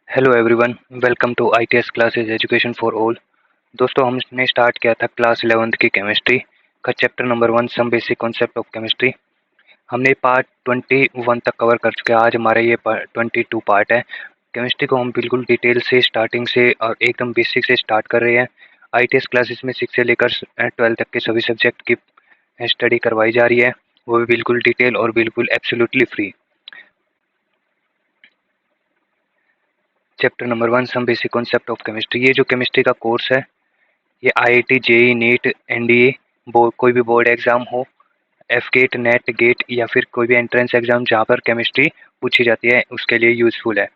Hello everyone, welcome to ITS classes education for all. दोस्तों, हमने start किया था क्लास 11th की केमिस्ट्री का chapter number 1 some basic concept of chemistry. हमने पार्ट 21 तक कवर कर चुके हैं। आज हमारा ये 22 पार्ट है। केमिस्ट्री को हम बिल्कुल डिटेल से स्टार्टिंग से और एकदम बेसिक से स्टार्ट कर रहे हैं। आईटीएस क्लासेस में 6 से लेकर 12 तक के सभी सब्जेक्ट की स्टडी करवाई जा रही है, वो भी बिल्कुल डिटेल और बिल्कुल absolutely free. Chapter number 1 some basic concept of chemistry. ये जो केमिस्ट्री का कोर्स है, ये आईआईटी, जेईई, नीट, एनडीए, कोई भी बोर्ड एग्जाम हो, एफ गेट, नेट गेट या फिर कोई भी एंट्रेंस एग्जाम जहाँ पर केमिस्ट्री पूछी जाती है, उसके लिए यूजफुल है।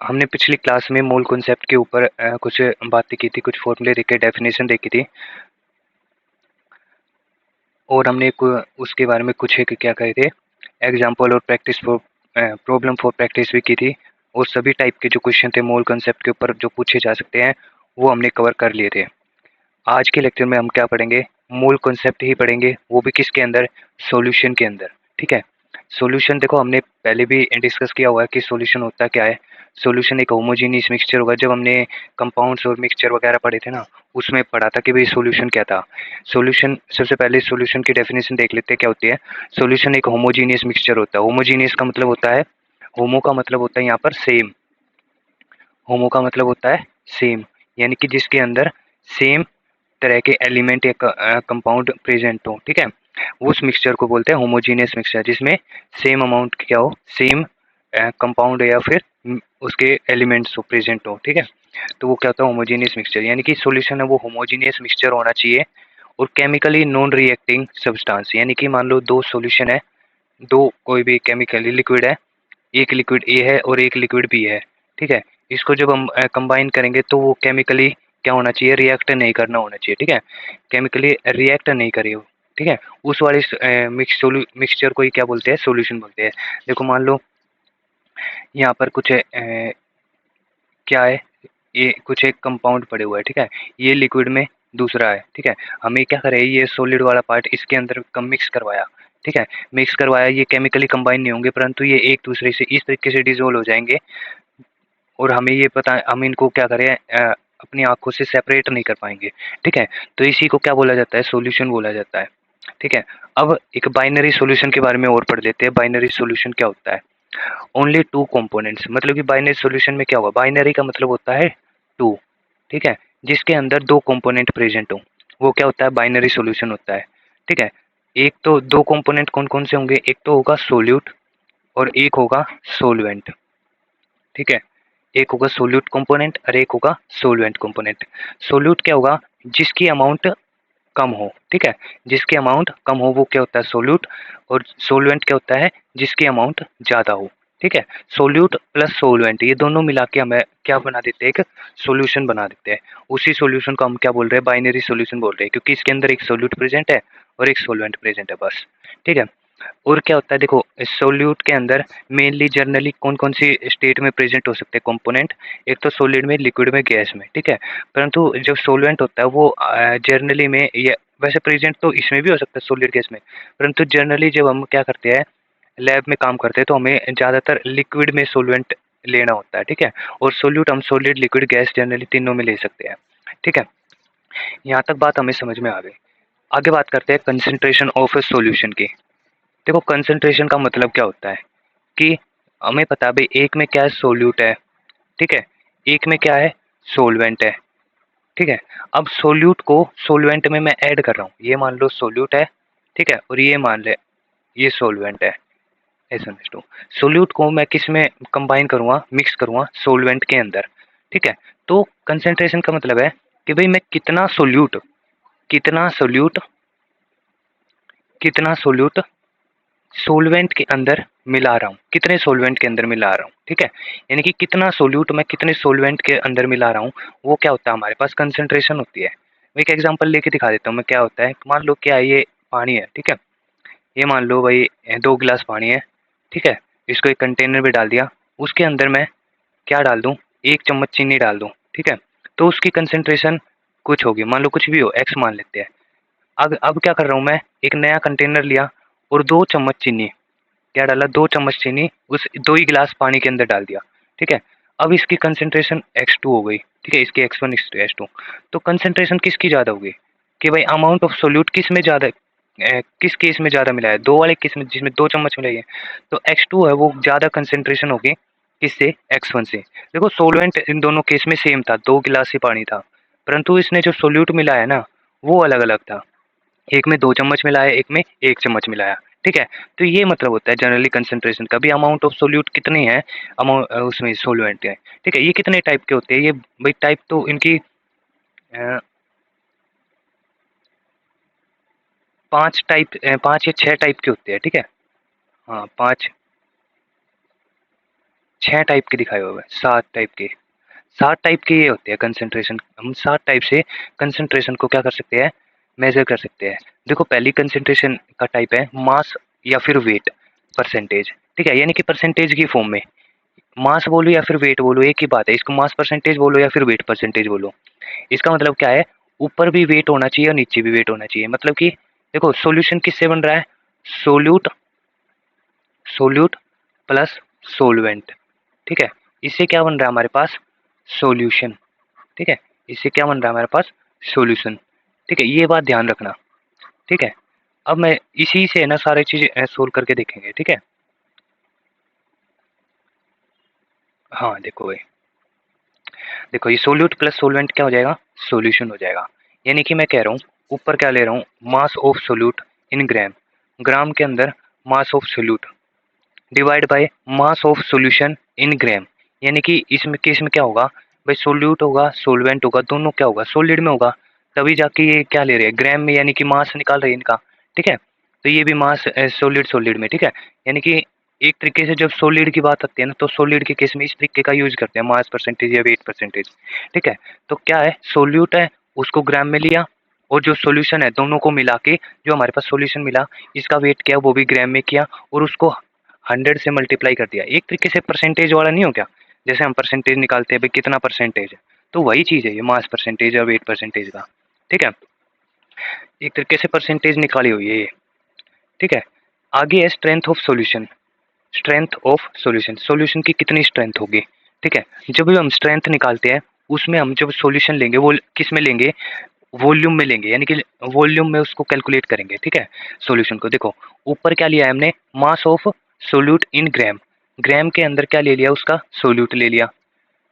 हमने पिछली क्लास में मूल कॉन्सेप्ट के ऊपर कुछ बातें की थी, कुछ फॉर्मूले देखे, डेफिनेशन देखी थी, और हमने उसके बारे में कुछ एक क्या कहे थे, एग्जाम्पल और practice for problem for practice भी की थी। और सभी टाइप के जो क्वेश्चन थे मूल कॉन्सेप्ट के ऊपर जो पूछे जा सकते हैं, वो हमने कवर कर लिए थे। आज के लेक्चर में हम क्या पढ़ेंगे, मूल कॉन्सेप्ट ही पढ़ेंगे, वो भी किसके अंदर, सॉल्यूशन के अंदर। ठीक है। सॉल्यूशन देखो, हमने पहले भी डिस्कस किया हुआ है कि सॉल्यूशन होता क्या है। सॉल्यूशन एक होमोजीनियस मिक्सचर होगा। जब हमने कंपाउंड्स और मिक्सचर वगैरह पढ़े थे ना, उसमें पढ़ा था कि भाई सॉल्यूशन क्या था। सॉल्यूशन, सबसे पहले सॉल्यूशन की डेफिनेशन देख लेते हैं क्या होती है। सॉल्यूशन एक होमोजीनियस मिक्सचर होता है। होमोजीनियस का मतलब होता है, होमो का मतलब होता है यहाँ पर सेम, होमो का मतलब होता है सेम, यानी कि जिसके अंदर सेम तरह के एलिमेंट या कंपाउंड प्रेजेंट हो। ठीक है, उस मिक्सचर को बोलते हैं होमोजीनियस मिक्सचर, जिसमें सेम अमाउंट क्या हो, सेम कंपाउंड या फिर उसके एलिमेंट्स हो, प्रेजेंट हो। ठीक है, तो वो क्या होता है, होमोजीनियस मिक्सचर। यानी कि सॉल्यूशन है वो होमोजीनियस मिक्सचर होना चाहिए, और केमिकली नॉन रिएक्टिंग सब्सटेंस। यानी कि मान लो दो सॉल्यूशन है, दो कोई भी केमिकली लिक्विड है, एक लिक्विड ए है और एक लिक्विड बी है। ठीक है, इसको जब हम कंबाइन करेंगे तो वो केमिकली क्या होना चाहिए, रिएक्ट नहीं करना होना चाहिए। ठीक है, केमिकली रिएक्ट नहीं करे वो। ठीक है, उस वाले मिक्सचर को ही क्या बोलते हैं, सॉल्यूशन बोलते हैं। देखो मान लो यहाँ पर कुछ क्या है, ये कुछ एक कंपाउंड पड़े हुआ है। ठीक है, ये लिक्विड में दूसरा है। ठीक है, हमें क्या करें, ये सॉलिड वाला पार्ट इसके अंदर मिक्स करवाया। ठीक है, मिक्स करवाया, ये केमिकली कंबाइन नहीं होंगे, परंतु ये एक दूसरे से इस तरीके से डिसोल्व हो जाएंगे, और हमें ये पता, हम इनको क्या करें, अपनी आंखों से सेपरेट नहीं कर पाएंगे। ठीक है, तो इसी को क्या बोला जाता है, सॉल्यूशन बोला जाता है। ठीक है, अब एक बाइनरी सॉल्यूशन के बारे में और पढ़ लेते हैं। बाइनरी सॉल्यूशन क्या होता है, ओनली टू कंपोनेंट्स। मतलब कि बाइनरी सॉल्यूशन में क्या होगा, बाइनरी का मतलब होता है टू। ठीक है, जिसके अंदर दो कंपोनेंट प्रेजेंट हो, वो क्या होता है, बाइनरी सॉल्यूशन होता है। ठीक है, एक तो दो कंपोनेंट कौन कौन से होंगे, एक तो होगा सोल्यूट और एक होगा सोलवेंट। ठीक है, एक होगा सोल्यूट कंपोनेंट और एक होगा सोलवेंट कंपोनेंट। सोल्यूट क्या होगा, जिसकी अमाउंट कम हो। ठीक है, जिसकी अमाउंट कम हो वो क्या होता है, सोल्यूट। और सोलवेंट क्या होता है, जिसकी अमाउंट ज़्यादा हो। ठीक है, सोल्यूट प्लस सोलवेंट ये दोनों मिला के हमें क्या बना देते हैं, एक सॉल्यूशन बना देते हैं। उसी सॉल्यूशन को हम क्या बोल रहे हैं, बाइनरी सॉल्यूशन बोल रहे हैं, क्योंकि इसके अंदर एक सोल्यूट प्रेजेंट है और एक सोलवेंट प्रेजेंट है, बस। ठीक है, और क्या होता है, देखो सोल्यूट के अंदर मेनली जर्नली कौन कौन सी स्टेट में प्रेजेंट हो सकते हैं कंपोनेंट, एक तो सॉलिड में, लिक्विड में, गैस में। ठीक है, परंतु जो सोलवेंट होता है वो जर्नली में, ये वैसे प्रेजेंट तो इसमें भी हो सकता है सॉलिड गैस में, परंतु जनरली जब हम क्या करते हैं, लैब में काम करते हैं, तो हमें ज़्यादातर लिक्विड में सोलवेंट लेना होता है। ठीक है, और सोल्यूट हम सॉलिड, लिक्विड, गैस जनरली तीनों में ले सकते हैं। ठीक है, यहाँ तक बात हमें समझ में आ गई। आगे बात करते हैं कंसंट्रेशन ऑफ ए सॉल्यूशन की। देखो कंसंट्रेशन का मतलब क्या होता है, कि हमें पता है भाई एक में क्या है, सोल्यूट है। ठीक है, एक में क्या है, सोलवेंट है। ठीक है, अब सोल्यूट को सोलवेंट में मैं ऐड कर रहा हूँ, ये मान लो सोल्यूट है। ठीक है, और ये मान ले ये सोलवेंट है, ऐसा समझ। सोल्यूट को मैं किस में कंबाइन करूँगा, मिक्स करूँगा, सोलवेंट के अंदर। ठीक है, तो कंसंट्रेशन का मतलब है कि भाई मैं कितना सोल्यूट कितना सोल्यूट सोलवेंट के अंदर मिला रहा हूँ, कितने सोलवेंट के अंदर मिला रहा हूँ। ठीक है, यानी कि कितना सोल्यूट मैं कितने सोलवेंट के अंदर मिला रहा हूँ, वो क्या होता है, हमारे पास कंसंट्रेशन होती है। मैं एक एग्जांपल लेके दिखा देता हूँ मैं, क्या होता है, मान लो क्या है, ये पानी है। ठीक है, ये मान लो भाई 2 गिलास पानी है। ठीक है, इसको एक कंटेनर में डाल दिया, उसके अंदर मैं क्या डाल दूँ, 1 चम्मच चीनी डाल दूँ। ठीक है, तो उसकी कंसंट्रेशन कुछ होगी, मान लो कुछ भी हो, एक्स मान लेते हैं। अब क्या कर रहा हूँ मैं, एक नया कंटेनर लिया और 2 चम्मच चीनी क्या डाला, 2 चम्मच चीनी उस 2 ही गिलास पानी के अंदर डाल दिया, ठीक है। अब इसकी कंसंट्रेशन x2 हो गई, ठीक है, इसकी x1 x2। तो कंसंट्रेशन किसकी ज़्यादा होगी कि भाई अमाउंट ऑफ सोल्यूट किस में ज़्यादा, किस केस में ज़्यादा मिला है, 2 वाले केस में जिसमें 2 चम्मच मिलाई है। तो x2 है वो ज़्यादा कंसंट्रेशन होगी किससे, x1 से। देखो सॉल्वेंट इन दोनों केस में सेम था, 2 गिलास ही पानी था, परंतु इसने जो सोल्यूट मिलाया ना वो अलग-अलग था। एक में 2 चम्मच मिलाया, एक में 1 चम्मच मिलाया, ठीक है। तो ये मतलब होता है जनरली कंसंट्रेशन का भी, अमाउंट ऑफ सोल्यूट कितनी है उसमें सॉल्वेंट है, ठीक है। ये कितने टाइप के होते हैं, ये भाई टाइप तो इनकी 5 टाइप, 5 या 6 टाइप के होते हैं, ठीक है। हाँ 5 6 टाइप के दिखाए हुए हैं, 7 टाइप के, 7 टाइप के ये होते हैं कंसंट्रेशन। हम 7 टाइप से कंसंट्रेशन को क्या कर सकते हैं, मेजर कर सकते हैं। देखो पहली कंसंट्रेशन का टाइप है मास या फिर वेट परसेंटेज, ठीक है, यानी कि परसेंटेज की फॉर्म में। मास बोलो या फिर वेट बोलो एक ही बात है, इसको मास परसेंटेज बोलो या फिर वेट परसेंटेज बोलो। इसका मतलब क्या है, ऊपर भी वेट होना चाहिए और नीचे भी वेट होना चाहिए। मतलब कि देखो सॉल्यूशन किससे बन रहा है, सोल्यूट सोल्यूट प्लस सोलवेंट, ठीक है। इससे क्या बन रहा है हमारे पास, सॉल्यूशन, ठीक है। इससे क्या बन रहा है हमारे पास, सॉल्यूशन, ठीक है। ये बात ध्यान रखना, ठीक है। अब मैं इसी से ना सारी चीजें सोल्व करके देखेंगे, ठीक है। हाँ देखो भाई, देखो ये सोल्यूट प्लस सोलवेंट क्या हो जाएगा, सॉल्यूशन हो जाएगा। यानी कि मैं कह रहा हूँ ऊपर क्या ले रहा हूँ, मास of solute in gram, gram के अंदर mass of solute divide by mass of solution in gram. यानी कि इसमें केस में क्या होगा भाई, सोल्यूट होगा सोलवेंट होगा, दोनों क्या होगा, सॉलिड में होगा, तभी जाके ये क्या ले रहे हैं ग्राम में, यानी कि मास निकाल रहे हैं इनका, ठीक है। तो ये भी मास सॉलिड सॉलिड में, ठीक है। यानी कि एक तरीके से जब सॉलिड की बात आती है ना, तो सॉलिड के केस में इस तरीके का यूज करते हैं, मास परसेंटेज या वेट परसेंटेज, ठीक है। तो क्या है, सोल्यूट है उसको ग्राम में लिया, और जो सॉल्यूशन है दोनों को मिला के जो हमारे पास सॉल्यूशन मिला, इसका वेट किया वो भी ग्राम में किया, और उसको 100 से मल्टीप्लाई कर दिया। एक तरीके से परसेंटेज वाला नहीं हो क्या, जैसे हम परसेंटेज निकालते हैं भाई कितना परसेंटेज है, तो वही चीज़ है ये मास परसेंटेज और वेट परसेंटेज का, ठीक है। एक तरीके से परसेंटेज निकाली हुई है ये, ठीक है। आगे है strength of solution, strength of solution, solution की कितनी स्ट्रेंथ होगी, ठीक है। जब भी हम स्ट्रेंथ निकालते हैं उसमें हम जब सॉल्यूशन लेंगे वो किस में लेंगे, वॉल्यूम में लेंगे, यानी कि वॉल्यूम में उसको कैलकुलेट करेंगे, ठीक है। सॉल्यूशन को देखो ऊपर क्या लिया है हमने, मास of solute in gram, gram के अंदर क्या ले लिया, उसका सोल्यूट ले लिया,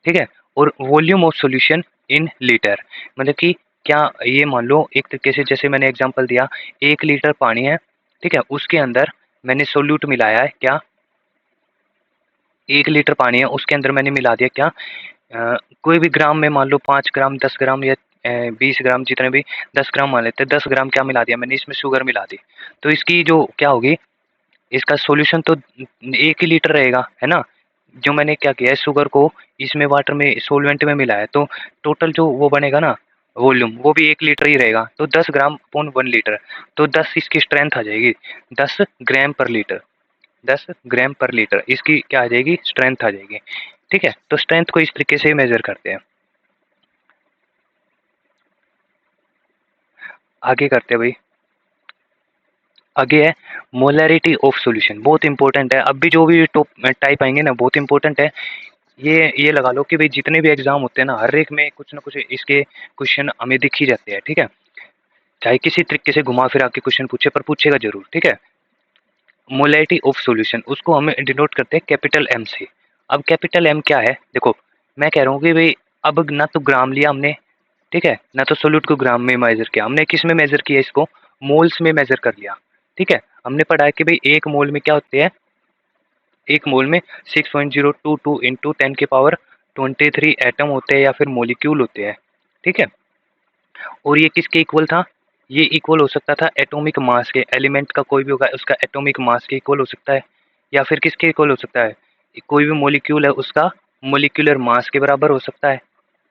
ठीक है। और volume of solution in litre, मतलब कि क्या, ये मान लो एक तरीके से जैसे मैंने एग्जांपल दिया, 1 लीटर पानी है, ठीक है, उसके अंदर मैंने सोल्यूट मिलाया है क्या, 1 लीटर पानी है उसके अंदर मैंने मिला दिया क्या, कोई भी ग्राम में मान लो 5 ग्राम 10 ग्राम या 20 ग्राम, जितने भी 10 ग्राम मान लेते हैं, 10 ग्राम क्या मिला दिया मैंने, इसमें शुगर मिला दी। तो इसकी जो क्या होगी, इसका सॉल्यूशन तो 1 ही लीटर रहेगा, है ना। जो मैंने क्या किया है, शुगर को इसमें वाटर में सोलवेंट में मिलाया, तो टोटल जो वो बनेगा ना वॉल्यूम, वो भी 1 लीटर ही रहेगा, तो 10 ग्राम/1 लीटर, तो 10 इसकी स्ट्रेंथ आ जाएगी, 10 ग्राम पर लीटर, 10 ग्राम पर लीटर इसकी क्या आ जाएगी, स्ट्रेंथ आ जाएगी, ठीक है। तो स्ट्रेंथ को इस तरीके से मेजर करते हैं। आगे करते हैं भाई, आगे है मोलैरिटी ऑफ सॉल्यूशन, बहुत इंपॉर्टेंट है। अब भी जो भी टॉप टाइप आएंगे ना बहुत इंपॉर्टेंट है। ये लगा लो कि भाई जितने भी एग्जाम होते हैं ना, हर एक में कुछ ना कुछ इसके क्वेश्चन हमें दिख ही जाते हैं, ठीक है। चाहे किसी तरीके से घुमा फिरा के क्वेश्चन पूछे, पर पूछेगा जरूर, ठीक है। मोलैरिटी ऑफ सॉल्यूशन उसको हम डिनोट करते हैं कैपिटल एम से। अब कैपिटल एम क्या है, देखो मैं कह रहा हूँ कि भाई अब ना तो ग्राम लिया हमने, ठीक है, ना तो सोल्यूट को ग्राम में मेजर किया, हमने किस में मेजर किया, इसको मोल्स में मेजर कर लिया, ठीक है। हमने पढ़ा है कि भाई 1 मोल में क्या होते हैं, 1 मोल में 6.022 इंटू 10⁻23 एटम होते हैं या फिर मोलिक्यूल होते हैं, ठीक है। और ये किसके इक्वल था, ये इक्वल हो सकता था एटॉमिक मास के, एलिमेंट का कोई भी होगा उसका एटॉमिक मास के इक्वल हो सकता है, या फिर किसके इक्वल हो सकता है, कोई भी मोलिक्यूल है उसका मोलिकुलर मास के बराबर हो सकता है,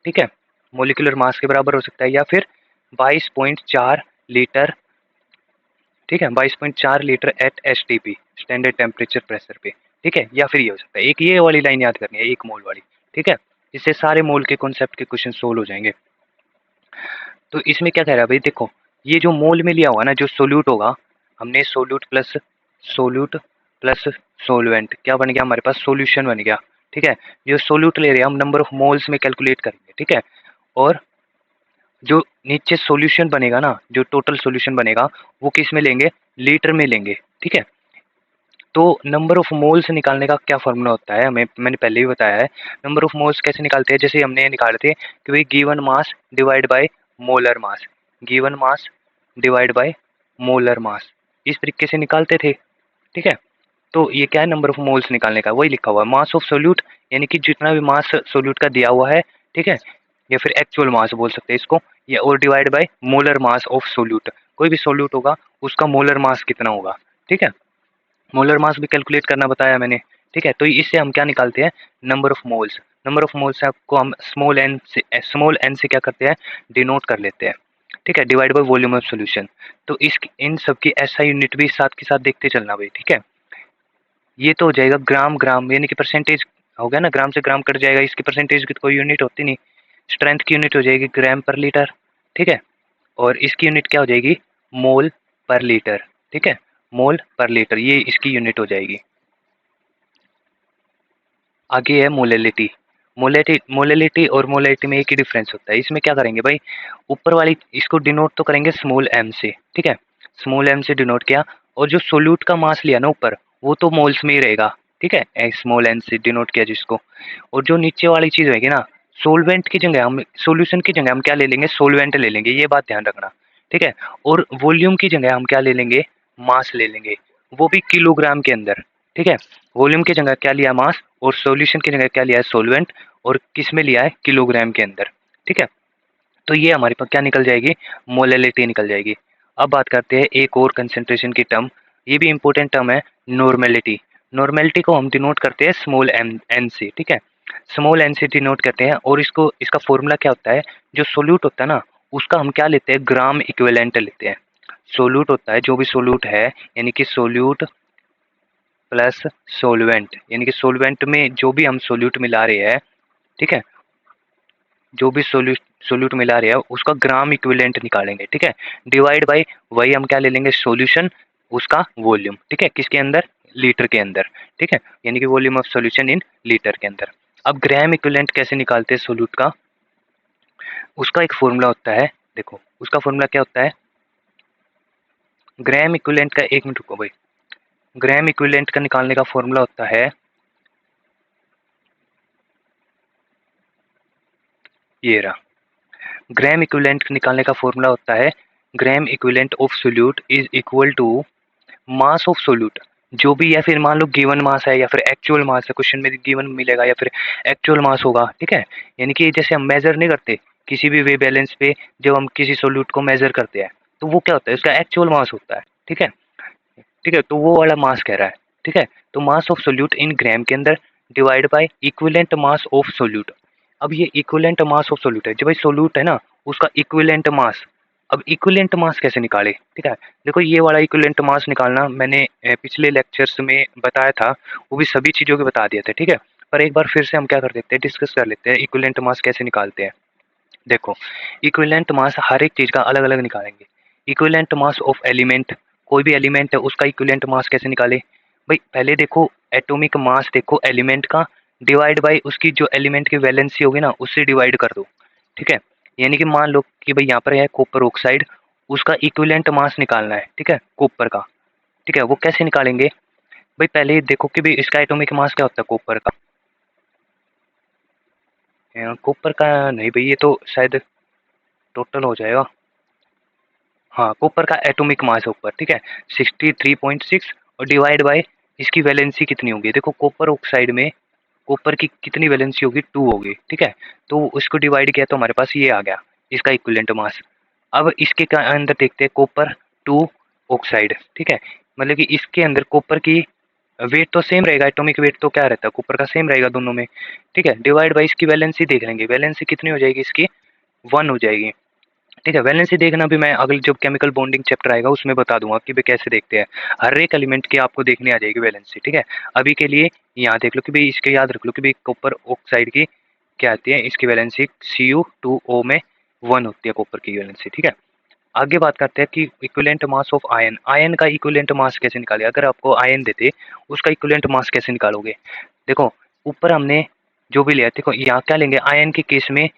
ठीक है। मोलिकुलर मास के बराबर हो सकता है, या फिर 22.4 लीटर, ठीक है, 22.4 litre at STP, standard temperature pressure पे, ठीक है। या फिर ये हो सकता है, एक ये वाली लाइन याद करनी है, 1 मोल वाली, ठीक है। इससे सारे मोल के कॉन्सेप्ट के क्वेश्चन सोल्व हो जाएंगे। तो इसमें क्या कह रहा है भाई, देखो ये जो मोल में लिया होगा ना, जो सोल्यूट होगा, हमने सोल्यूट प्लस सोलवेंट, क्या बन गया हमारे पास, सॉल्यूशन बन गया। ठीक है, जो सोल्यूट ले रहे हैं हम नंबर ऑफ मोल्स में कैलकुलेट करेंगे। ठीक है, और जो नीचे सॉल्यूशन बनेगा ना, जो टोटल सॉल्यूशन बनेगा वो किस में लेंगे, लीटर में लेंगे। ठीक है, तो नंबर ऑफ मोल्स निकालने का क्या फॉर्मूला होता है, हमें मैंने पहले ही बताया है। नंबर ऑफ मोल्स कैसे निकालते हैं, जैसे हमने निकाले थे कि भाई given mass divide by molar mass, given mass divide by molar mass, इस तरीके से निकालते थे। ठीक है, तो ये क्या है, नंबर ऑफ मोल्स निकालने का वही लिखा हुआ है, मास ऑफ सोल्यूट, यानी कि जितना भी मास सोल्यूट का दिया हुआ है। ठीक है, या फिर एक्चुअल मास बोल सकते हैं इसको, या और divide by molar mass of solute, कोई भी सोल्यूट होगा उसका मोलर मास कितना होगा। ठीक है, मोलर मास भी कैलकुलेट करना बताया मैंने। ठीक है, तो इससे हम क्या निकालते हैं, number of moles. Number of moles को हम स्मॉल एन से क्या करते हैं, डिनोट कर लेते हैं। ठीक है, divide by volume of solution. तो इस इन सब की एसआई यूनिट भी साथ के साथ देखते चलना भाई। ठीक है, ये तो हो जाएगा ग्राम ग्राम, यानी कि परसेंटेज हो गया ना, ग्राम से ग्राम कट जाएगा, इसकी परसेंटेज की तो कोई यूनिट होती नहीं। स्ट्रेंथ की यूनिट हो जाएगी ग्राम पर लीटर। ठीक है, और इसकी यूनिट क्या हो जाएगी, मोल पर लीटर। ठीक है, मोल पर लीटर, ये इसकी यूनिट हो जाएगी। आगे है मोलैलिटी। मोलैलिटी और मोलैलिटी में एक ही डिफरेंस होता है। इसमें क्या करेंगे भाई, ऊपर वाली इसको डिनोट तो करेंगे स्मॉल एम से। ठीक है, स्मॉल एम से डिनोट किया, और जो सोल्यूट का मास लिया ना ऊपर, वो तो मोल्स में ही रहेगा। ठीक है, स्मॉल एन से डिनोट किया जिसको, और जो नीचे वाली चीज रहेगी ना, सोलवेंट की जगह हम, सोल्यूशन की जगह हम क्या ले लेंगे, सोलवेंट ले लेंगे, ये बात ध्यान रखना। ठीक है, और वॉल्यूम की जगह हम क्या ले लेंगे, मास ले लेंगे, वो भी किलोग्राम के अंदर। ठीक है, वॉल्यूम की जगह क्या लिया, मास, और सॉल्यूशन की जगह क्या लिया है, सोलवेंट, और किस में लिया है, किलोग्राम के अंदर। ठीक है, तो ये हमारे पास क्या निकल जाएगी, मोलैलिटी निकल जाएगी। अब बात करते हैं एक और कंसेंट्रेशन की टर्म, ये भी इंपॉर्टेंट टर्म है, नॉर्मेलिटी। नॉर्मेलिटी को हम डिनोट करते हैं स्मॉल एन से। ठीक है, स्मॉल एन से डिनोट करते हैं, और इसको इसका फॉर्मूला क्या होता है, जो सोल्यूट होता है ना, उसका हम क्या लेते हैं, ग्राम इक्विवेलेंट लेते हैं। सोल्यूट होता है, जो भी सोल्यूट है, यानी कि सोल्यूट प्लस सोलवेंट, यानी कि सोलवेंट में जो भी हम सोल्यूट मिला रहे हैं। ठीक है, जो भी सोल्यूट मिला रहे हैं उसका ग्राम इक्विवेलेंट निकालेंगे। ठीक है, डिवाइड बाय, वही हम क्या ले लेंगे, सॉल्यूशन, उसका वॉल्यूम। ठीक है, किसके अंदर, लीटर के अंदर। ठीक है, यानी कि volume of solution in litre के अंदर। अब ग्राम इक्विवेलेंट कैसे निकालते हैं सोल्यूट का, उसका एक फॉर्मूला होता है। देखो उसका फॉर्मूला क्या होता है, ग्राम इक्विवेलेंट का, एक मिनट रुको भाई, ग्राम इक्विवेलेंट का निकालने का फॉर्मूला होता है, ये रहा, ग्राम इक्विवेलेंट निकालने का फॉर्मूला होता है, gram equivalent of solute is equal to mass of solute, जो भी, या फिर मान लो गिवन मास है, या फिर एक्चुअल मास है, क्वेश्चन में गिवन मिलेगा, या फिर एक्चुअल मास होगा। ठीक है, यानी कि जैसे हम मेजर नहीं करते किसी भी वे बैलेंस पे, जब हम किसी सोल्यूट को मेजर करते हैं तो वो क्या होता है, उसका एक्चुअल मास होता है। ठीक है, ठीक है, तो वो वाला मास कह रहा है। ठीक है, तो मास ऑफ सोल्यूट इन ग्राम के अंदर divide by equivalent mass of solute. अब ये इक्विवेलेंट मास ऑफ सोल्यूट है, जब भाई सोल्यूट है ना, उसका इक्विवेलेंट मास। अब इक्विवेलेंट मास कैसे निकाले, ठीक है, देखो ये वाला इक्विवेलेंट मास निकालना मैंने पिछले लेक्चर्स में बताया था, वो भी सभी चीज़ों के बता दिए थे। ठीक है, पर एक बार फिर से हम क्या कर देते हैं, डिस्कस कर लेते हैं इक्विवेलेंट मास कैसे निकालते हैं। देखो, इक्विवेलेंट मास हर एक चीज़ का अलग अलग निकालेंगे। इक्विवेलेंट मास ऑफ एलिमेंट, कोई भी एलिमेंट है उसका इक्विवेलेंट मास कैसे निकाले भाई, पहले देखो एटॉमिक मास देखो एलिमेंट का, डिवाइड बाय उसकी जो एलिमेंट की वैलेंसी होगी ना, उससे डिवाइड कर दो। ठीक है, यानी कि मान लो कि भाई यहाँ पर है कॉपर ऑक्साइड, उसका इक्विवेलेंट मास निकालना है। ठीक है, कॉपर का। ठीक है, वो कैसे निकालेंगे भाई, पहले देखो कि भाई इसका एटॉमिक मास क्या होता है कॉपर का, कॉपर का नहीं भाई, ये तो शायद टोटल हो जाएगा। हाँ, कॉपर का एटॉमिक मास है ऊपर। ठीक है, 63.6, और डिवाइड बाय इसकी वैलेंसी कितनी होगी, देखो कॉपर ऑक्साइड में कॉपर की कितनी वैलेंसी होगी, 2 होगी। ठीक है, तो उसको डिवाइड किया तो हमारे पास ये आ गया इसका इक्विवेलेंट मास। अब इसके अंदर देखते हैं कॉपर 2 ऑक्साइड। ठीक है, मतलब कि इसके अंदर कॉपर की वेट तो सेम रहेगा, एटॉमिक वेट तो क्या रहता है कॉपर का, सेम रहेगा दोनों में। ठीक है, डिवाइड बाय इसकी वैलेंसी देख लेंगे, वैलेंसी कितनी हो जाएगी इसकी, 1 हो जाएगी। ठीक है, वैलेंसी देखना भी मैं अगले जब केमिकल बॉन्डिंग चैप्टर आएगा उसमें बता दूंगा कि भाई कैसे देखते हैं, हर एक एलिमेंट की आपको देखने आ जाएगी वैलेंसी। ठीक है, अभी के लिए यहाँ देख लो कि भाई, इसके याद रख लो कि भाई कॉपर ऑक्साइड की क्या आती है, इसकी वैलेंसी Cu2O में 1 होती है कॉपर की वैलेंसी। ठीक है, आगे बात करते हैं कि equivalent mass of ion, ion का इक्विवेलेंट मास कैसे निकाले। अगर आपको आयन देते उसका इक्विवेलेंट मास कैसे निकालोगे। देखो ऊपर हमने जो भी लिया, देखो यहाँ क्या लेंगे, आयन के केस में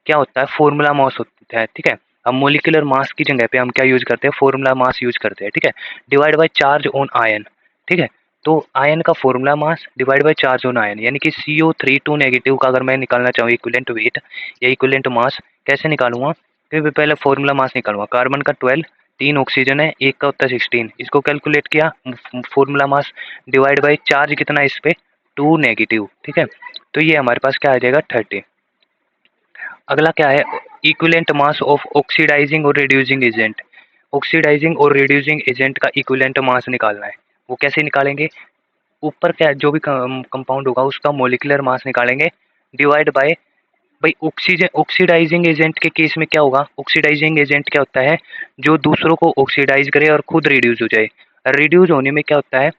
क्या होता है, फॉर्मूला मास होता है, ठीक है। अब मोलिकुलर मास की जगह पे हम क्या यूज करते हैं, फॉर्मूला मास यूज करते हैं, ठीक है। Divide by charge on ion, ठीक है। तो आयन का formula mass divide by charge on ion, यानी कि CO3 नेगेटिव का अगर मैं निकालना चाहूँ इक्विवेलेंट वेट या इक्विवेलेंट मास, कैसे निकालूंगा, फिर पहले फॉर्मूला मास निकालूंगा। कार्बन का 12, 3 ऑक्सीजन है, एक का होता है 16, इसको कैलकुलेट किया, formula mass divide by charge कितना है इस पे, 2 नेगेटिव, ठीक है। तो ये हमारे पास क्या आ जाएगा, 30। अगला क्या है, इक्विवेलेंट मास ऑफ ऑक्सीडाइजिंग और रिड्यूसिंग एजेंट। ऑक्सीडाइजिंग और रिड्यूसिंग एजेंट का इक्विवेलेंट मास निकालना है। वो कैसे निकालेंगे, ऊपर क्या जो भी कंपाउंड होगा उसका मोलिकुलर मास निकालेंगे, डिवाइड बाय, भाई ऑक्सीजन, ऑक्सीडाइजिंग एजेंट के केस में क्या होगा, ऑक्सीडाइजिंग एजेंट क्या होता है, जो दूसरों को ऑक्सीडाइज करे और खुद रिड्यूस हो जाए। रिड्यूस होने में क्या होता है,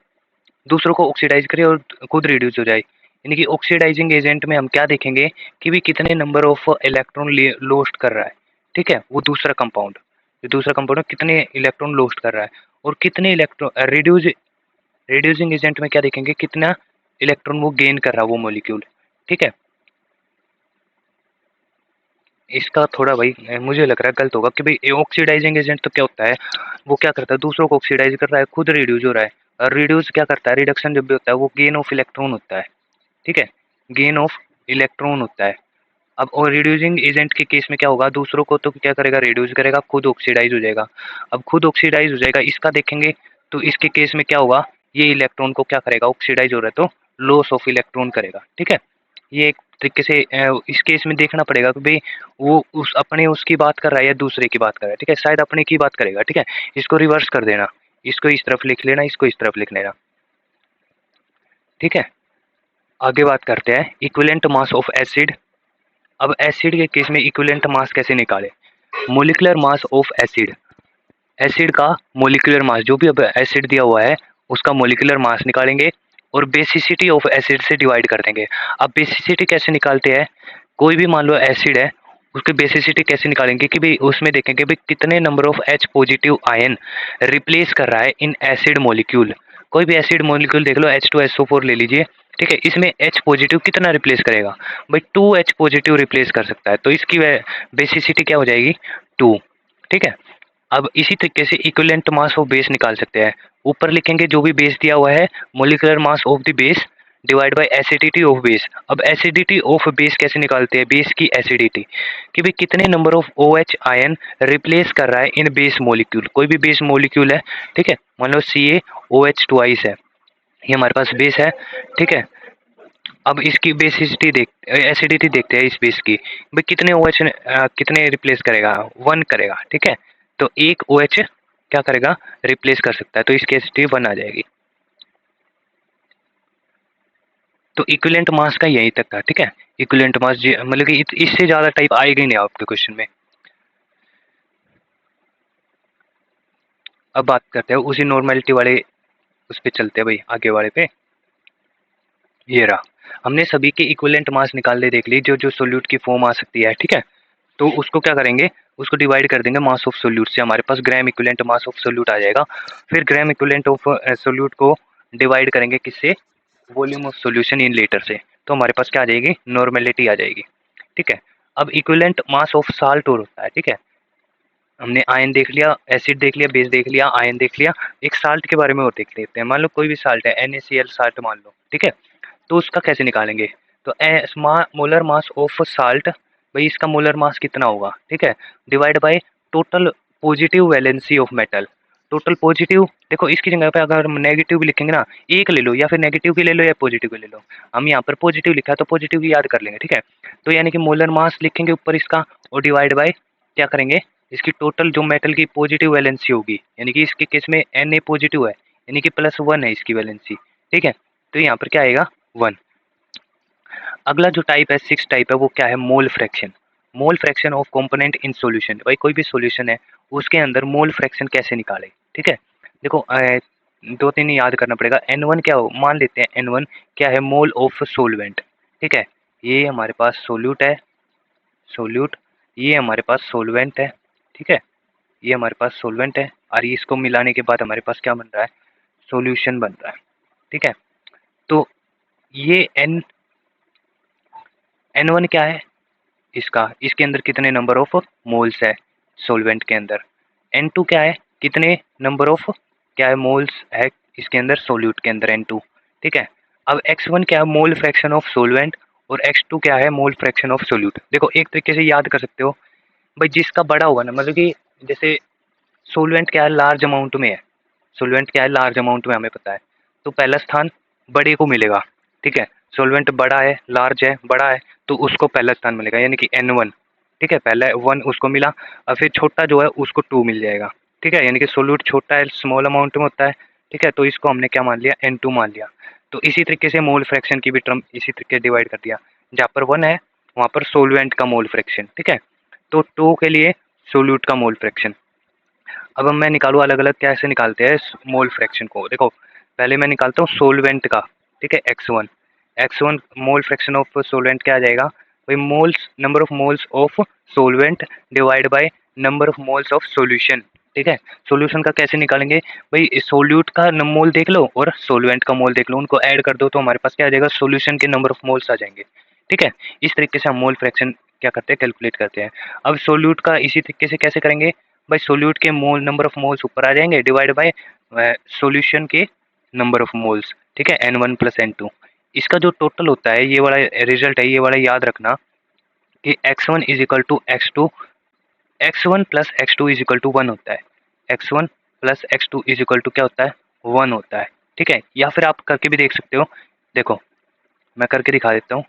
दूसरों को ऑक्सीडाइज करे और खुद रिड्यूस हो जाए। यानी कि ऑक्सीडाइजिंग एजेंट में हम क्या देखेंगे कि भी कितने नंबर ऑफ इलेक्ट्रॉन लोस्ट कर रहा है, ठीक है। वो दूसरा कंपाउंड, जो दूसरा कंपाउंड कितने इलेक्ट्रॉन लोस्ट कर रहा है और कितने इलेक्ट्रॉन, रिड्यूसिंग एजेंट में क्या देखेंगे, कितना इलेक्ट्रॉन वो गेन कर रहा है वो मॉलिक्यूल, ठीक है। इसका थोड़ा भाई मुझे लग रहा है गलत होगा कि भाई ऑक्सीडाइजिंग एजेंट तो क्या होता है, वो क्या करता है, दूसरों को ऑक्सीडाइज कर रहा है, खुद रिड्यूस हो रहा है। और रिड्यूस क्या करता है, रिडक्शन जब भी होता है वो गेन ऑफ इलेक्ट्रॉन होता है, ठीक है, गेन ऑफ इलेक्ट्रॉन होता है। अब और रिड्यूसिंग एजेंट के केस में क्या होगा, दूसरों को तो क्या करेगा, रिड्यूस करेगा, खुद ऑक्सीडाइज हो जाएगा। अब खुद ऑक्सीडाइज हो जाएगा, इसका देखेंगे तो इसके केस में क्या होगा, ये इलेक्ट्रॉन को क्या करेगा, ऑक्सीडाइज हो रहा है तो लॉस ऑफ इलेक्ट्रॉन करेगा, ठीक है। ये एक तरीके से इस केस में देखना पड़ेगा कि भाई वो उस अपने उसकी बात कर रहा है या दूसरे की बात कर रहा है, ठीक है। शायद अपने की बात करेगा, ठीक है। इसको रिवर्स कर देना, इसको इस तरफ लिख लेना, इसको इस तरफ लिख लेना, ठीक है। आगे बात करते हैं इक्विवेलेंट मास ऑफ एसिड। अब एसिड के केस में इक्विवेलेंट मास कैसे निकाले, molecular mass of acid, acid का मोलिकुलर मास, जो भी अब एसिड दिया हुआ है उसका मोलिकुलर मास निकालेंगे और बेसिसिटी ऑफ एसिड से डिवाइड कर देंगे। अब बेसिसिटी कैसे निकालते हैं, कोई भी मान लो एसिड है, उसकी बेसिसिटी कैसे निकालेंगे कि भाई उसमें देखेंगे भाई कितने number of H positive ion replace कर रहा है इन एसिड मॉलिक्यूल। कोई भी एसिड मॉलिक्यूल देख लो, H2SO4 ले लीजिए, ठीक है, इसमें H पॉजिटिव कितना रिप्लेस करेगा, भाई 2H पॉजिटिव रिप्लेस कर सकता है, तो इसकी बेसिसिटी क्या हो जाएगी, 2, ठीक है। अब इसी तरीके से इक्विवेलेंट मास ऑफ बेस निकाल सकते हैं। ऊपर लिखेंगे जो भी बेस दिया हुआ है, molecular mass of the base divide by acidity of base. अब एसिडिटी ऑफ बेस कैसे निकालते हैं, बेस की एसिडिटी, कि भाई कितने number of OH ion replace कर रहा है इन बेस मॉलिक्यूल। कोई भी बेस मॉलिक्यूल है, ठीक है, मान लो CaOH ट्वाइस है, ये हमारे पास बेस है, ठीक है। अब इसकी बेसिसिटी देख, एसिडिटी देखते हैं इस बेस की, भाई कितने OH कितने रिप्लेस करेगा, 1 करेगा, ठीक है। तो एक OH क्या करेगा, रिप्लेस कर सकता है, तो इसकी एसिडिटी 1 आ जाएगी। तो इक्विवेलेंट मास का यही तक था, ठीक है। इक्विवेलेंट मास मतलब कि इससे ज्यादा टाइप आएगा ही नहीं आपके क्वेश्चन में। अब बात करते हैं उसी नॉर्मेलिटी वाले उस पे चलते हैं भाई, आगे वाले पे। ये रहा, हमने सभी के इक्विवेलेंट मास निकाल ले, देख ली जो जो सोल्यूट की फॉर्म आ सकती है, ठीक है। तो उसको क्या करेंगे, उसको डिवाइड कर देंगे मास ऑफ सोल्यूट से, हमारे पास gram equivalent mass of solute आ जाएगा। फिर ग्राम इक्विवेलेंट ऑफ सोल्यूट को डिवाइड करेंगे किससे, volume of solution in litre से, तो हमारे पास क्या आ जाएगी, नॉर्मेलिटी आ जाएगी, ठीक है। अब इक्विवेलेंट मास ऑफ साल्ट और होता है, ठीक है। हमने आयन देख लिया, एसिड देख लिया, बेस देख लिया, आयन देख लिया, एक साल्ट के बारे में और देख लेते हैं। मान लो कोई भी साल्ट है, NaCl साल्ट मान लो, ठीक है। तो उसका कैसे निकालेंगे, तो मोलर मास ऑफ साल्ट, भाई इसका मोलर मास कितना होगा, ठीक है, divide by total positive valency of metal. Total positive, देखो इसकी जगह पे अगर हम नेगेटिव भी लिखेंगे ना, एक ले लो या फिर नेगेटिव की ले लो या पॉजिटिव की ले लो, हम यहाँ पर पॉजिटिव लिखा है तो पॉजिटिव की याद कर लेंगे, ठीक है। तो यानी कि मोलर मास लिखेंगे ऊपर इसका और डिवाइड बाय क्या करेंगे, इसकी टोटल जो मेटल की पॉजिटिव वैलेंसी होगी, यानी कि इसके केस में Na पॉजिटिव है, यानी कि +1 है इसकी वैलेंसी, ठीक है। तो यहाँ पर क्या आएगा, 1। अगला जो टाइप है, 6 टाइप है, वो क्या है, mole fraction. Mole fraction of component in solution, भाई कोई भी सॉल्यूशन है उसके अंदर मोल फ्रैक्शन कैसे निकाले, ठीक है। देखो 2-3 याद करना पड़ेगा। N1 क्या हो, मान लेते हैं N1 क्या है, मोल ऑफ सोलवेंट, ठीक है। ये हमारे पास सोल्यूट है, सोल्यूट, ये हमारे पास सोलवेंट है, ठीक है। ये हमारे पास सोलवेंट है और इसको मिलाने के बाद हमारे पास क्या बन रहा है, सॉल्यूशन बन रहा है। ठीक है, तो ये N1 क्या है इसका, इसके अंदर कितने नंबर ऑफ मोल्स है सॉल्वेंट के अंदर। N2 क्या है, कितने नंबर ऑफ क्या है मोल्स है इसके अंदर सोल्यूट के अंदर N2। ठीक है, अब X1 क्या है, मोल फ्रैक्शन ऑफ सोलवेंट, और X2 क्या है, मोल फ्रैक्शन ऑफ सोल्यूट। देखो एक तरीके से याद कर सकते हो भाई, जिसका बड़ा होगा ना, मतलब कि जैसे सोलवेंट क्या है, लार्ज अमाउंट में है, सोलवेंट क्या है, लार्ज अमाउंट में हमें पता है, तो पहला स्थान बड़े को मिलेगा। ठीक है, सोलवेंट बड़ा है, लार्ज है, बड़ा है, तो उसको पहला स्थान मिलेगा, यानी कि N1। ठीक है, पहले 1 उसको मिला, और फिर छोटा जो है उसको 2 मिल जाएगा। ठीक है, यानी कि सोल्यूट छोटा है, स्मॉल अमाउंट में होता है। ठीक है, तो इसको हमने क्या मान लिया, N2 मान लिया। तो इसी तरीके से मोल फ्रैक्शन की भी टर्म इसी तरीके डिवाइड कर दिया, जहाँ पर 1 है वहाँ पर सोलवेंट का मोल फ्रैक्शन। ठीक है, तो 2 के लिए सोल्यूट का मोल फ्रैक्शन। अब मैं निकालूँ अलग अलग कैसे निकालते हैं मोल फ्रैक्शन को। देखो पहले मैं निकालता हूँ सोलवेंट का। ठीक है, x one mole fraction of solvent क्या आ जाएगा भाई, moles number of moles of solvent divide by number of moles of solution. ठीक है, सॉल्यूशन का कैसे निकालेंगे भाई, सोल्यूट का मोल देख लो और सोलवेंट का मोल देख लो, उनको ऐड कर दो तो हमारे पास क्या आ जाएगा, सॉल्यूशन के नंबर ऑफ मोल्स आ जाएंगे। ठीक है, इस तरीके से हम मोल फ्रैक्शन क्या करते हैं, कैलकुलेट करते हैं। अब सोल्यूट का इसी तरीके से कैसे करेंगे भाई, सोल्यूट के मोल नंबर ऑफ मोल्स ऊपर आ जाएंगे डिवाइड बाय सॉल्यूशन के नंबर ऑफ मोल्स। ठीक है, N1 प्लस N2, इसका जो टोटल होता है, ये वाला रिजल्ट है, ये वाला याद रखना कि X1 is equal to X2, X1 plus X2 is equal to 1 होता है। X1 plus X2 is equal to क्या होता है, 1 होता है। ठीक है, या फिर आप करके भी देख सकते हो। देखो मैं करके दिखा देता हूँ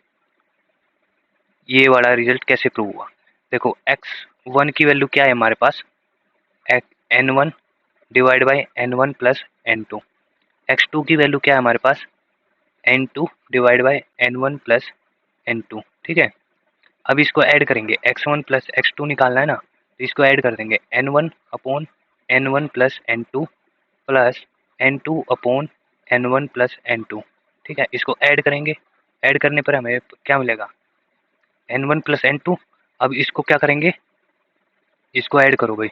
ये वाला रिजल्ट कैसे प्रूव हुआ। देखो X1 की वैल्यू क्या है हमारे पास, N1 divide by N1 plus N2। X2 की वैल्यू क्या है हमारे पास, N2 divide by N1 plus N2। ठीक है, अब इसको ऐड करेंगे, X1 प्लस X2 निकालना है ना, तो इसको ऐड कर देंगे, N1 upon N1 plus N2 plus N2 upon N1 plus N2। ठीक है, इसको ऐड करेंगे, ऐड करने पर हमें क्या मिलेगा, N1 प्लस N2। अब इसको क्या करेंगे, इसको ऐड करो भाई,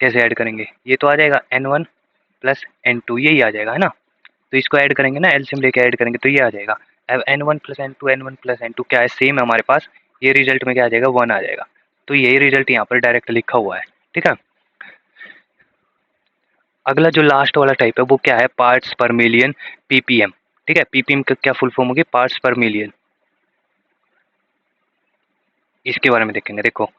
कैसे ऐड करेंगे, ये तो आ जाएगा N1 प्लस N2, यही आ जाएगा है ना। तो इसको ऐड करेंगे ना, एलसीएम लेके ऐड करेंगे तो ये आ जाएगा। अब N1 plus N2, N1 plus N2 क्या है, सेम है हमारे पास, ये रिजल्ट में क्या आ जाएगा, 1 आ जाएगा। तो यही रिजल्ट यहाँ पर डायरेक्ट लिखा हुआ है। ठीक है, अगला जो लास्ट वाला टाइप है वो क्या है, पार्ट्स पर मिलियन, पीपीएम। ठीक है, पीपीएम का क्या फुल फॉर्म होगी, पार्ट्स पर मिलियन, इसके बारे में देखेंगे। देखो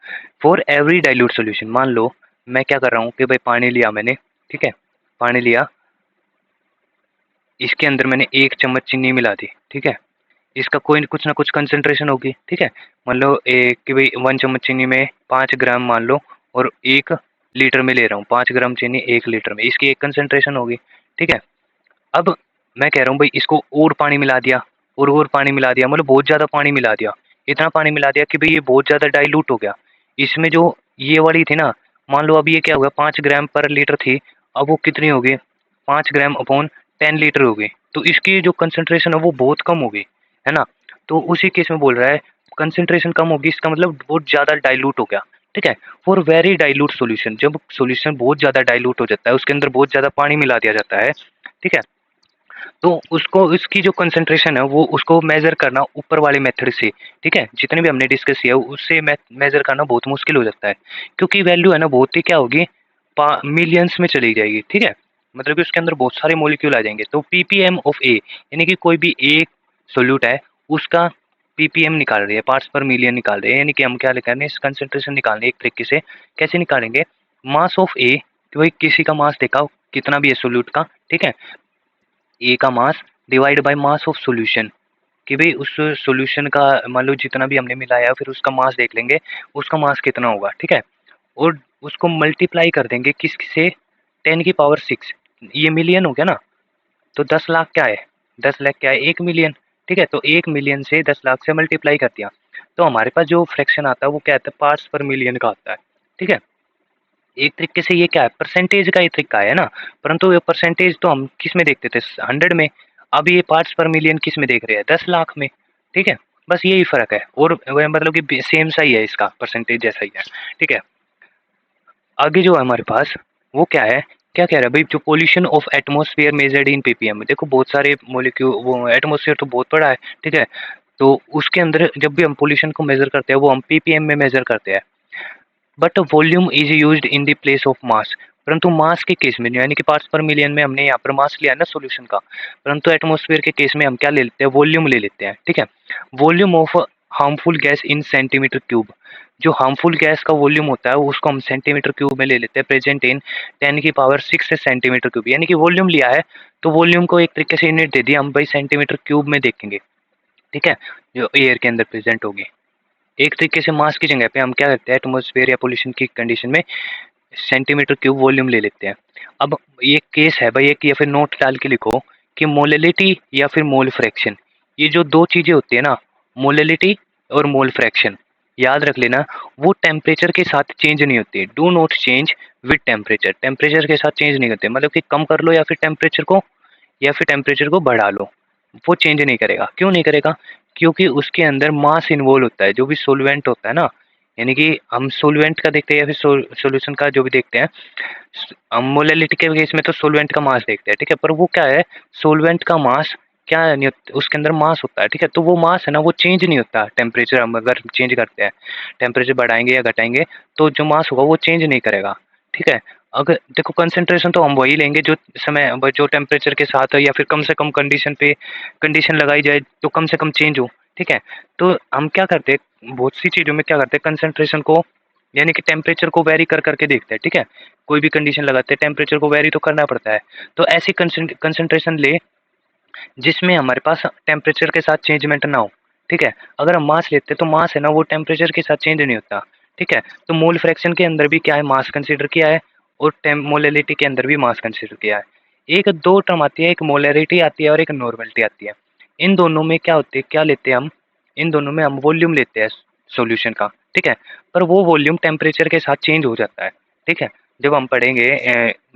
फॉर एवरी डाइल्यूट सोल्यूशन, मान लो मैं क्या कर रहा हूँ कि भाई पानी लिया मैंने, ठीक है, पानी लिया, इसके अंदर मैंने 1 चम्मच चीनी मिला दी। ठीक है, इसका कोई कुछ ना कुछ कंसंट्रेशन होगी। ठीक है, मान लो कि भाई 1 चम्मच चीनी में 5 ग्राम मान लो, और 1 लीटर में ले रहा हूँ, 5 ग्राम चीनी 1 लीटर में, इसकी एक कंसंट्रेशन होगी। ठीक है, अब मैं कह रहा हूँ भाई इसको और पानी मिला दिया, और पानी मिला दिया, मतलब बहुत ज़्यादा पानी मिला दिया, इतना पानी मिला दिया कि भाई ये बहुत ज़्यादा डाइल्यूट हो गया। इसमें जो ये वाली थी ना, मान लो अब ये क्या होगा, 5 ग्राम पर लीटर थी, अब वो कितनी हो गई, 5 ग्राम अपॉन 10 लीटर हो गई, तो इसकी जो कंसंट्रेशन है वो बहुत कम हो गई, है ना। तो उसी केस में बोल रहा है कंसंट्रेशन कम होगी, इसका मतलब बहुत ज़्यादा डाइल्यूट हो गया। ठीक है, फॉर वेरी डाइल्यूट सॉल्यूशन, जब सॉल्यूशन बहुत ज़्यादा डाइल्यूट हो जाता है, उसके अंदर बहुत ज़्यादा पानी मिला दिया जाता है। ठीक है, तो उसको इसकी जो कंसंट्रेशन है वो उसको मेजर करना ऊपर वाले मेथड से, ठीक है, जितने भी हमने डिस्कस किया उससे मेजर करना बहुत मुश्किल हो जाता है, क्योंकि वैल्यू है ना बहुत ही क्या होगी, मिलियंस में चली जाएगी। ठीक है, मतलब कि उसके अंदर बहुत सारे मॉलिक्यूल आ जाएंगे। तो पीपीएम ऑफ ए, यानी कि कोई भी एक सोल्यूट है उसका पीपीएम निकाल रही है, पार्ट्स पर मिलियन निकाल रहे हैं, यानी कि हम क्या लिखा है, इस कंसंट्रेशन निकालने एक तरीके से कैसे निकालेंगे, मास ऑफ ए, कि भाई किसी का मास देखा कितना भी है सोल्यूट का। ठीक है, ए का mass divide by mass of solution, कि भाई उस सॉल्यूशन का मान लो जितना भी हमने मिलाया, फिर उसका मास देख लेंगे उसका मास कितना होगा। ठीक है, और उसको मल्टीप्लाई कर देंगे किस से, 10⁶, ये मिलियन हो गया ना, तो 10 लाख क्या है, 10 लाख क्या है, 1 मिलियन। ठीक है, तो 1 मिलियन से 10 लाख से मल्टीप्लाई कर दिया, तो हमारे पास जो फ्रैक्शन आता है वो क्या आता है, पार्ट्स पर मिलियन का आता है। ठीक है, एक तरीके से ये क्या है, परसेंटेज का ही तरीका है ना, परंतु ये परसेंटेज तो हम किस में देखते थे, 100 में, अब ये पार्ट्स पर मिलियन किस में देख रहे हैं, 10 लाख में। ठीक है, बस यही फर्क है, और मतलब कि सेम सा ही है, इसका परसेंटेज जैसा ही है। ठीक है, आगे जो है हमारे पास वो क्या है, क्या कह रहा है भाई, जो pollution of atmosphere measured in PPM. देखो बहुत सारे मोलिक्यूल, वो एटमॉस्फेयर तो बहुत बड़ा है, ठीक है, तो उसके अंदर जब भी हम पोल्यूशन को मेजर करते हैं वो हम पीपीएम में मेजर करते हैं। But volume is used in the place of mass, परंतु मास के केस में यानी कि पार्ट्स पर मिलियन में हमने यहाँ पर मास लिया है ना सॉल्यूशन का, परंतु एटमॉस्फेयर के केस में हम क्या ले लेते हैं, वॉल्यूम ले लेते हैं, ठीक है। Volume of harmful gas in centimetre cube, जो हार्मफुल गैस का वॉल्यूम होता है उसको हम सेंटीमीटर क्यूब में ले लेते हैं, प्रेजेंट इन 10⁻⁶ सेंटीमीटर क्यूब, यानी कि वॉल्यूम लिया है तो वॉल्यूम को एक तरीके से यूनिट दे दिया हम भाई, सेंटीमीटर क्यूब में देखेंगे, ठीक है, जो एयर के अंदर प्रेजेंट होगी। एक तरीके से मास की जगह पे हम क्या करते हैं, एटमॉस्फेयर या पोल्यूशन की कंडीशन में सेंटीमीटर क्यूब वॉल्यूम ले लेते हैं। अब ये केस है भाई एक, या फिर नोट डाल के लिखो कि मोलैलिटी या फिर मोल फ्रैक्शन, ये जो दो चीजें होती है ना, मोलैलिटी और मोल फ्रैक्शन, याद रख लेना, वो टेम्परेचर के साथ चेंज नहीं होती, do not change with temperature, temperature के साथ चेंज नहीं होते, मतलब कि कम कर लो या फिर टेम्परेचर को बढ़ा लो, वो चेंज नहीं करेगा। क्यों नहीं करेगा, क्योंकि उसके अंदर मास इन्वॉल्व होता है, जो भी सोलवेंट होता है ना, यानी कि हम सोलवेंट का देखते हैं या फिर सॉल्यूशन का जो भी देखते हैं, हम मोलैलिटी के केस में तो सोलवेंट का मास देखते हैं, ठीक है, पर वो क्या है, सोलवेंट का मास क्या नहीं होता, उसके अंदर मास होता है, ठीक है, तो वो मास है ना वो चेंज नहीं होता, टेम्परेचर हम अगर चेंज करते हैं, टेम्परेचर बढ़ाएंगे या घटाएंगे तो जो मास होगा वो चेंज नहीं करेगा, ठीक है। अगर देखो कंसंट्रेशन तो हम वही लेंगे जो समय, जो टेम्परेचर के साथ या फिर कम से कम कंडीशन लगाई जाए तो कम से कम चेंज हो, ठीक है। तो हम क्या करते हैं, बहुत सी चीज़ों में क्या करते हैं, कंसंट्रेशन को यानी कि टेम्परेचर को वेरी कर करके देखते हैं, ठीक है, कोई भी कंडीशन लगाते हैं टेम्परेचर को वेरी तो करना पड़ता है, तो ऐसी कंसंट्रेशन ले जिसमें हमारे पास टेम्परेचर के साथ चेंजमेंट ना हो, ठीक है। अगर हम मास लेते हैं तो मास है ना वो टेम्परेचर के साथ चेंज नहीं होता, ठीक है, तो मोल फ्रैक्शन के अंदर भी क्या है, मास कंसीडर किया है, और मोलैलिटी के अंदर भी मास कंसीडर किया है। एक दो टर्म आती है, एक मोलैलिटी आती है और एक नॉर्मलिटी आती है। इन दोनों में क्या होते हैं, क्या लेते हैं हम, इन दोनों में हम वॉल्यूम लेते हैं सॉल्यूशन का, ठीक है, पर वो वॉल्यूम टेम्परेचर के साथ चेंज हो जाता है, ठीक है। जब हम पढ़ेंगे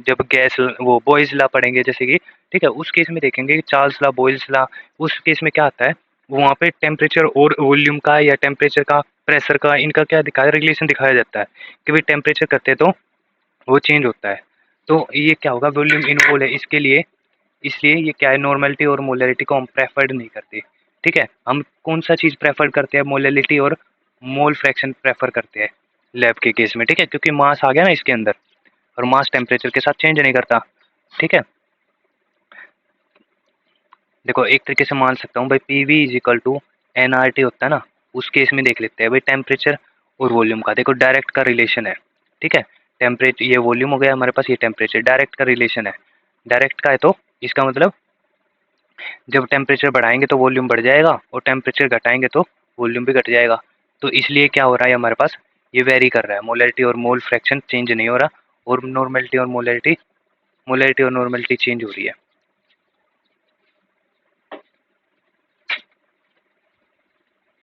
जब गैस वो बॉयज लॉ पढ़ेंगे जैसे कि, ठीक है, उस केस में देखेंगे कि चार्ल्स लॉ, बॉयल्स लॉ, उस केस में क्या आता है, वहाँ पे टेम्परेचर और वॉल्यूम का या टेम्परेचर का, प्रेशर का, इनका क्या दिखाया, रिलेशन दिखाया जाता है कि भाई टेम्परेचर करते हैं तो वो चेंज होता है, तो ये क्या होगा, वॉल्यूम इन्वॉल्व है इसके लिए, इसलिए ये क्या है, नॉर्मलिटी और मोलैलिटी को हम प्रेफर्ड नहीं करते, ठीक है। हम कौन सा चीज़ प्रेफर करते हैं, मोलैलिटी और मोल फ्रैक्शन प्रेफर करते हैं लैब के केस में, ठीक है, क्योंकि मास आ गया ना इसके अंदर, और मास टेम्परेचर के साथ चेंज नहीं करता, ठीक है। देखो एक तरीके से मान सकता हूँ भाई, P V is equal to N R T होता है ना, उस केस में देख लेते हैं भाई टेम्परेचर और वॉल्यूम का, देखो डायरेक्ट का रिलेशन है, ठीक है। टेम्परेचर, ये वॉल्यूम हो गया हमारे पास, ये टेम्परेचर, डायरेक्ट का रिलेशन है, डायरेक्ट का है तो इसका मतलब जब टेम्परेचर बढ़ाएंगे तो वॉल्यूम बढ़ जाएगा और टेम्परेचर घटाएंगे तो वॉल्यूम भी घट जाएगा, तो इसलिए क्या हो रहा है हमारे पास, ये वेरी कर रहा है, मोलैलिटी और मोल फ्रैक्शन चेंज नहीं हो रहा, और नॉर्मलिटी और मोलैलिटी, मोलैलिटी और नॉर्मलिटी चेंज हो रही है।